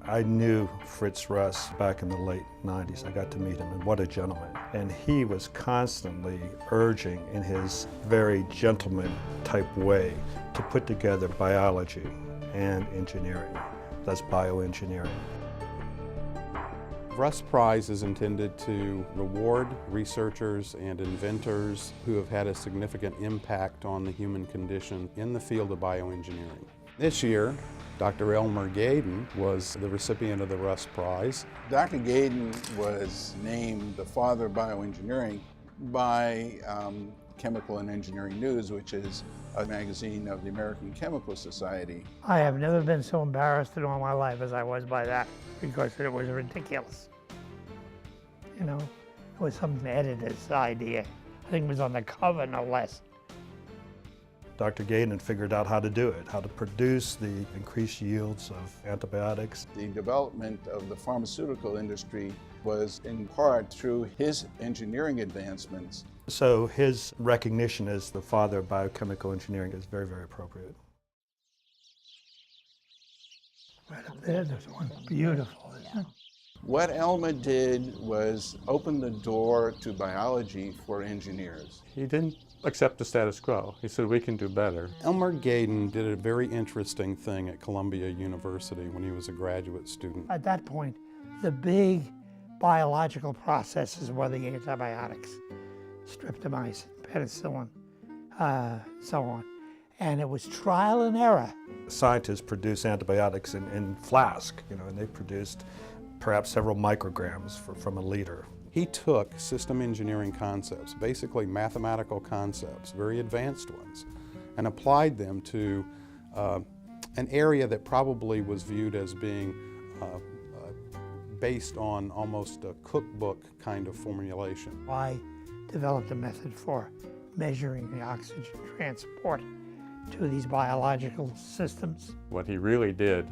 I knew Fritz Russ back in the late 90s. I got to meet him, and what a gentleman. And he was constantly urging in his very gentleman type way to put together biology and engineering. That's bioengineering. Russ Prize is intended to reward researchers and inventors who have had a significant impact on the human condition in the field of bioengineering. This year, Dr. Elmer Gaden was the recipient of the Russ Prize. Dr. Gaden was named the father of bioengineering by Chemical and Engineering News, which is a magazine of the American Chemical Society. I have never been so embarrassed in all my life as I was by that, because it was ridiculous. You know, it was some editor's idea. I think it was on the cover, no less. Dr. Gaden figured out how to do it, how to produce the increased yields of antibiotics. The development of the pharmaceutical industry was in part through his engineering advancements. So his recognition as the father of biochemical engineering is very, very appropriate. Right up there, there's one beautiful, isn't it? What Elmer did was open the door to biology for engineers. He didn't accept the status quo. He said, we can do better. Elmer Gaden did a very interesting thing at Columbia University when he was a graduate student. At that point, the big biological processes were the antibiotics, streptomycin, penicillin, so on. And it was trial and error. Scientists produce antibiotics in flask, and they produced perhaps several micrograms from a liter. He took system engineering concepts, basically mathematical concepts, very advanced ones, and applied them to an area that probably was viewed as being based on almost a cookbook kind of formulation. I developed a method for measuring the oxygen transport to these biological systems. What he really did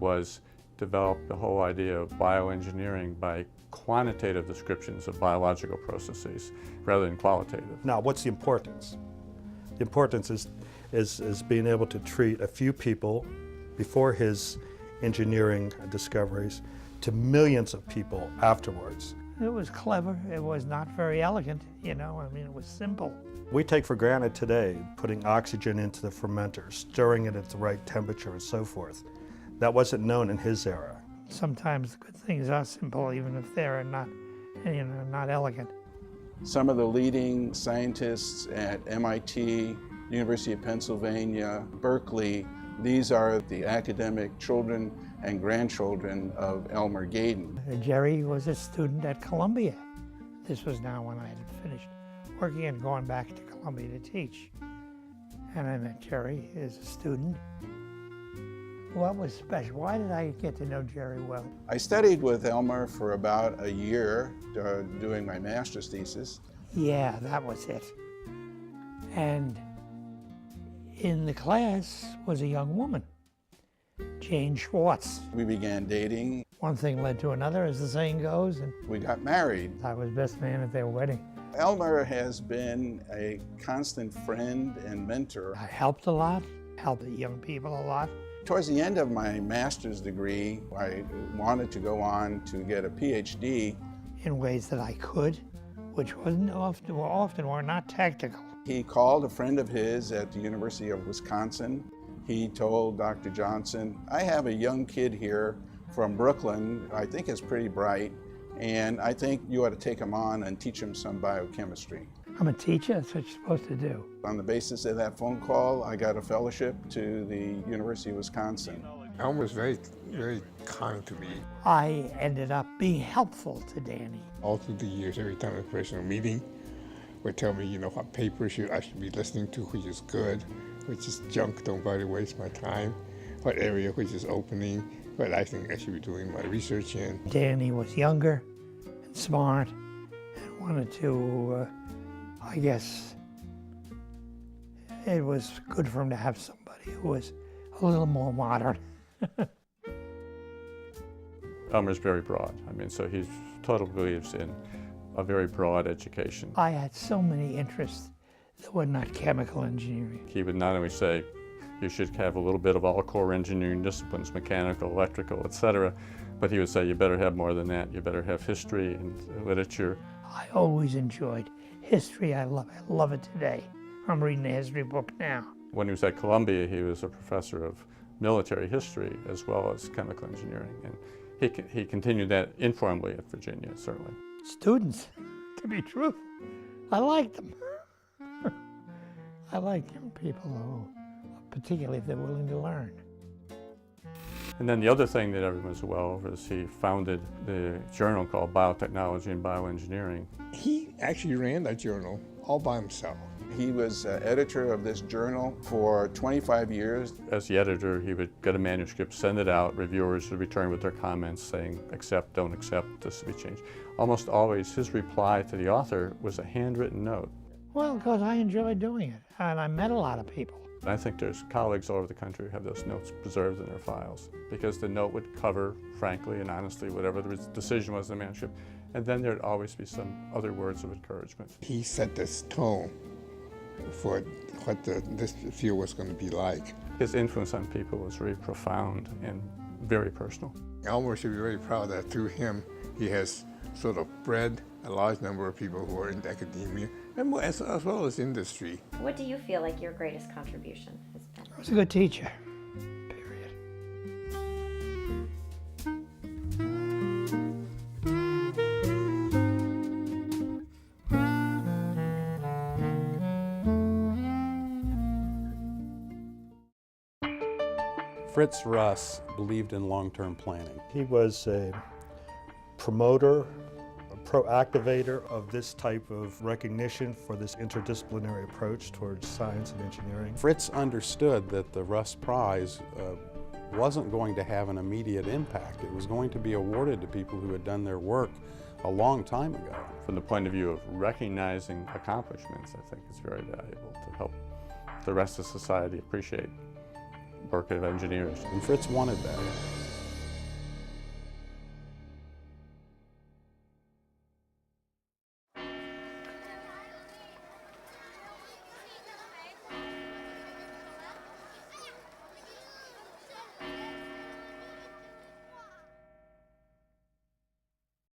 was develop the whole idea of bioengineering by quantitative descriptions of biological processes rather than qualitative. Now, what's the importance? The importance is being able to treat a few people before his engineering discoveries to millions of people afterwards. It was clever. It was not very elegant, it was simple. We take for granted today putting oxygen into the fermenter, stirring it at the right temperature and so forth. That wasn't known in his era. Sometimes good things are simple, even if they're not, not elegant. Some of the leading scientists at MIT, University of Pennsylvania, Berkeley, these are the academic children and grandchildren of Elmer Gaden. Jerry was a student at Columbia. This was now when I had finished working and going back to Columbia to teach. And I met Jerry as a student. What was special? Why did I get to know Jerry well? I studied with Elmer for about a year doing my master's thesis. Yeah, that was it. And in the class was a young woman, Jane Schwartz. We began dating. One thing led to another, as the saying goes, and we got married. I was best man at their wedding. Elmer has been a constant friend and mentor. I helped a lot, helped the young people a lot. Towards the end of my master's degree, I wanted to go on to get a PhD. In ways that I could, which often were not technical. He called a friend of his at the University of Wisconsin. He told Dr. Johnson, I have a young kid here from Brooklyn, I think is pretty bright, and I think you ought to take him on and teach him some biochemistry. I'm a teacher, that's what you're supposed to do. On the basis of that phone call, I got a fellowship to the University of Wisconsin. Elmer was very, very kind to me. I ended up being helpful to Danny. All through the years, every time a personal meeting would tell me, what papers I should be listening to, which is good, which is junk, don't bother to waste my time, what area which is opening, what I think I should be doing my research in. Danny was younger and smart and wanted to, I guess, it was good for him to have somebody who was a little more modern. Elmer's very broad. So he totally believes in a very broad education. I had so many interests that were not chemical engineering. He would not only say, you should have a little bit of all core engineering disciplines, mechanical, electrical, etc. But he would say you better have more than that. You better have history and literature. I always enjoyed history. I love it today. I'm reading a history book now. When he was at Columbia, he was a professor of military history as well as chemical engineering. And he continued that informally at Virginia, certainly. Students, to be truthful, I like them. I like young people who, particularly if they're willing to learn. And then the other thing that everyone's well over is he founded the journal called Biotechnology and Bioengineering. He actually ran that journal all by himself. He was editor of this journal for 25 years. As the editor, he would get a manuscript, send it out, reviewers would return with their comments saying, accept, don't accept, this to be changed. Almost always his reply to the author was a handwritten note. Well, because I enjoyed doing it, and I met a lot of people. And I think there's colleagues all over the country who have those notes preserved in their files, because the note would cover, frankly and honestly, whatever the decision was in the manuscript, and then there'd always be some other words of encouragement. He set this tone for what this field was going to be like. His influence on people was very profound and very personal. Elmer should be very proud that through him, he has sort of bred a large number of people who are in academia, and as well as industry. What do you feel like your greatest contribution has been? I was a good teacher, period. Fritz Russ believed in long-term planning. He was a promoter, a pro-activator of this type of recognition for this interdisciplinary approach towards science and engineering. Fritz understood that the Russ Prize wasn't going to have an immediate impact. It was going to be awarded to people who had done their work a long time ago. From the point of view of recognizing accomplishments, I think it's very valuable to help the rest of society appreciate the work of engineers. And Fritz wanted that.